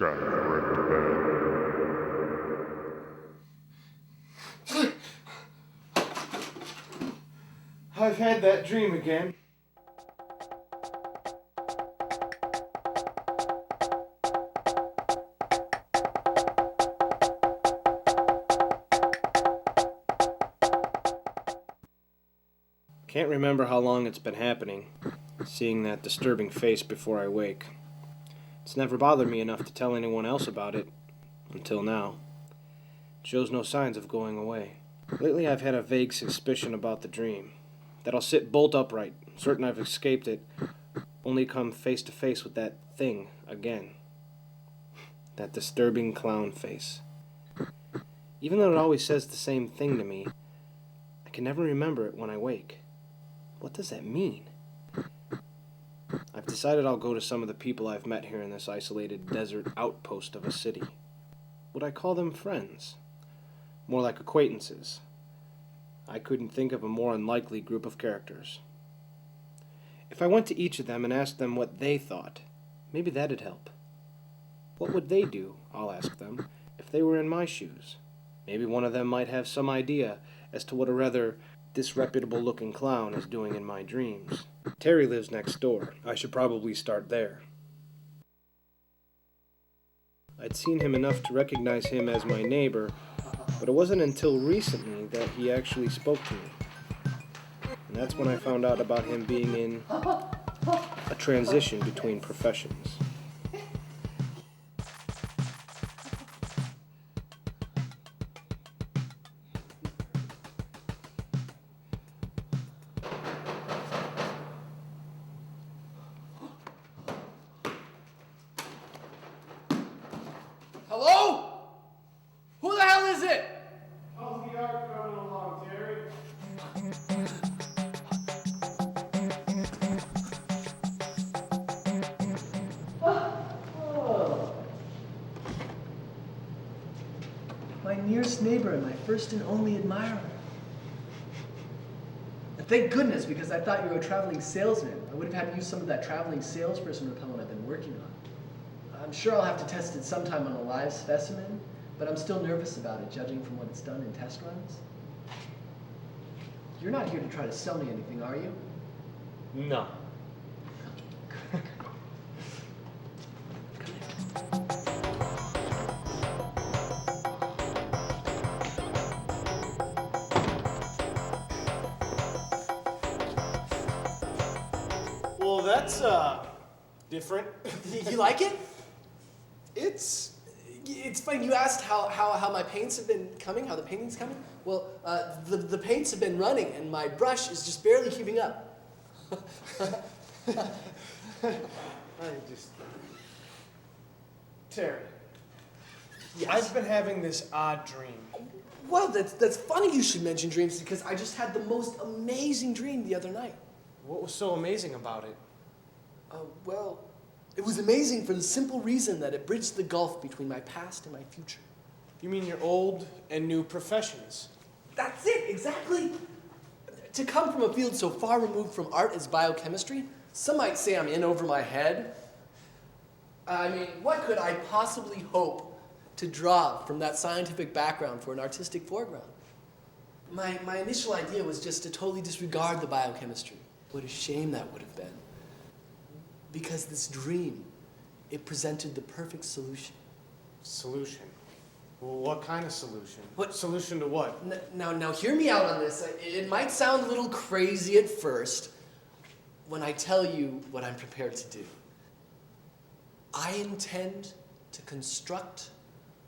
Scazz-Rik-Tobin. I've had that dream again. Can't remember how long it's been happening, seeing that disturbing face before I wake. It's never bothered me enough to tell anyone else about it, until now. It shows no signs of going away. Lately I've had a vague suspicion about the dream, that I'll sit bolt upright, certain I've escaped it, only come face to face with that thing again. That disturbing clown face. Even though it always says the same thing to me, I can never remember it when I wake. What does that mean? I've decided I'll go to some of the people I've met here in this isolated desert outpost of a city. Would I call them friends? More like acquaintances. I couldn't think of a more unlikely group of characters. If I went to each of them and asked them what they thought, maybe that'd help. What would they do, I'll ask them, if they were in my shoes? Maybe one of them might have some idea as to what a rather disreputable-looking clown is doing in my dreams. Terry lives next door. I should probably start there. I'd seen him enough to recognize him as my neighbor, but it wasn't until recently that he actually spoke to me. And that's when I found out about him being in a transition between professions. Hello? Who the hell is it? How's the art coming along, Terry? Oh. My nearest neighbor and my first and only admirer. And thank goodness, because I thought you were a traveling salesman. I would have had to use some of that traveling salesperson repellent I've been working on. I'm sure I'll have to test it sometime on a live specimen, but I'm still nervous about it, judging from what it's done in test runs. You're not here to try to sell me anything, are you? No. Well, that's, different. You like it? It's funny, you asked how my paints have been coming, how the painting's coming. Well, the paints have been running and my brush is just barely keeping up. Terry. Yes. I've been having this odd dream. Well, that's funny you should mention dreams because I just had the most amazing dream the other night. What was so amazing about it? Well, it was amazing for the simple reason that it bridged the gulf between my past and my future. You mean your old and new professions? That's it, exactly. To come from a field so far removed from art as biochemistry, some might say I'm in over my head. I mean, what could I possibly hope to draw from that scientific background for an artistic foreground? My initial idea was just to totally disregard the biochemistry. What a shame that would have been. Because this dream, it presented the perfect solution. Solution? Well, what kind of solution? What? Solution to what? Now hear me out on this. It might sound a little crazy at first when I tell you what I'm prepared to do. I intend to construct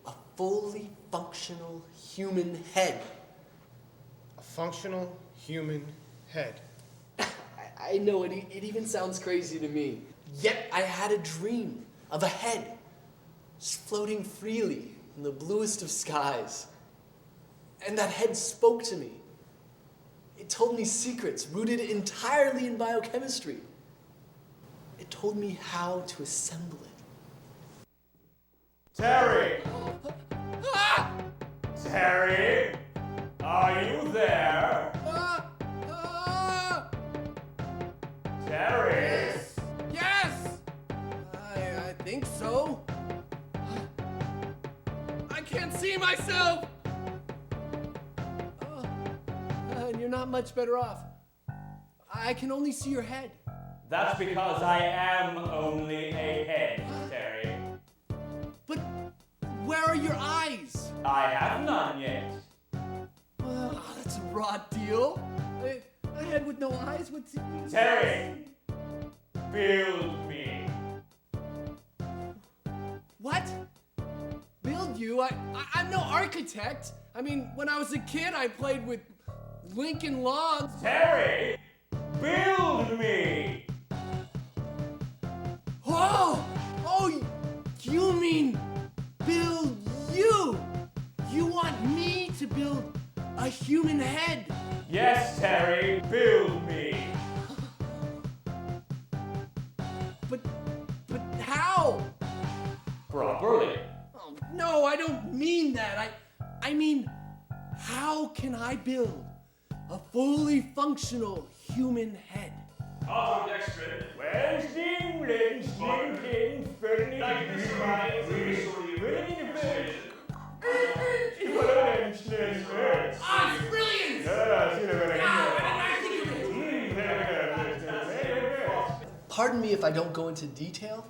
a fully functional human head. A functional human head. I know, it even sounds crazy to me. Yet I had a dream of a head just floating freely in the bluest of skies. And that head spoke to me. It told me secrets rooted entirely in biochemistry. It told me how to assemble it. Terry! Ah! Terry! Are you there? Terry! Yes! I think so. can't see myself! And you're not much better off. I can only see your head. That's because I am only a head, Terry. But where are your eyes? I have none yet. That's a raw deal. A head with no eyes? What's it? Terry, build me. What? Build you? I'm no architect. I mean, when I was a kid, I played with Lincoln Logs. Terry, build me. Oh, you mean build you? You want me to build a human head? Yes, Terry, build me. But how? Properly. Oh, no, I don't mean that. I mean, how can I build a fully functional human head? Ah, it's brilliant! Pardon me if I don't go into detail,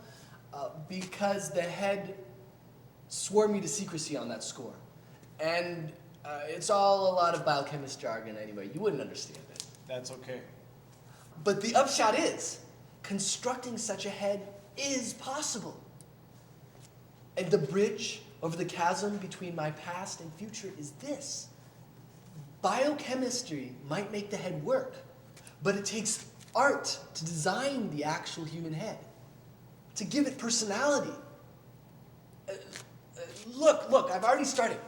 because the head swore me to secrecy on that score. And it's all a lot of biochemist jargon anyway. You wouldn't understand it. That's okay. But the upshot is, constructing such a head is possible. And the bridge over the chasm between my past and future is this. Biochemistry might make the head work, but it takes art to design the actual human head, to give it personality. Look, I've already started.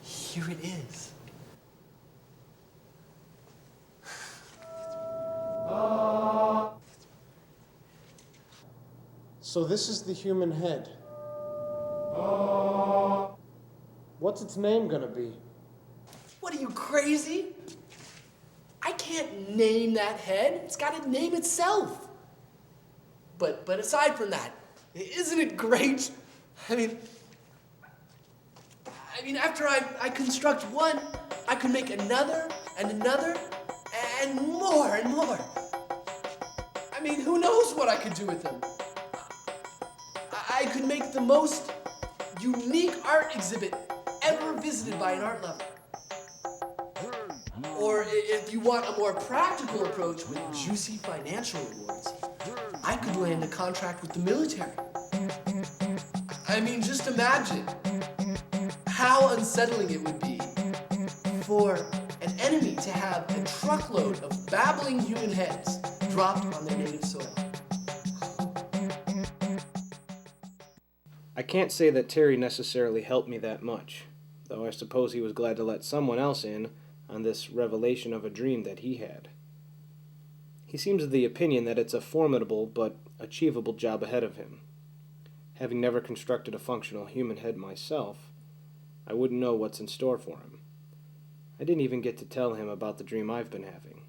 Here it is. So this is the human head. What's its name gonna be? What are you, crazy? I can't name that head. It's got to name itself. But aside from that, isn't it great? I mean, after I construct one, I can make another and another and more and more. I mean, who knows what I could do with them? I could make the most unique art exhibit ever visited by an art lover. Or if you want a more practical approach with juicy financial rewards, I could land a contract with the military. I mean, just imagine how unsettling it would be for an enemy to have a truckload of babbling human heads dropped on their native soil. I can't say that Terry necessarily helped me that much, though I suppose he was glad to let someone else in on this revelation of a dream that he had. He seems of the opinion that it's a formidable but achievable job ahead of him. Having never constructed a functional human head myself, I wouldn't know what's in store for him. I didn't even get to tell him about the dream I've been having.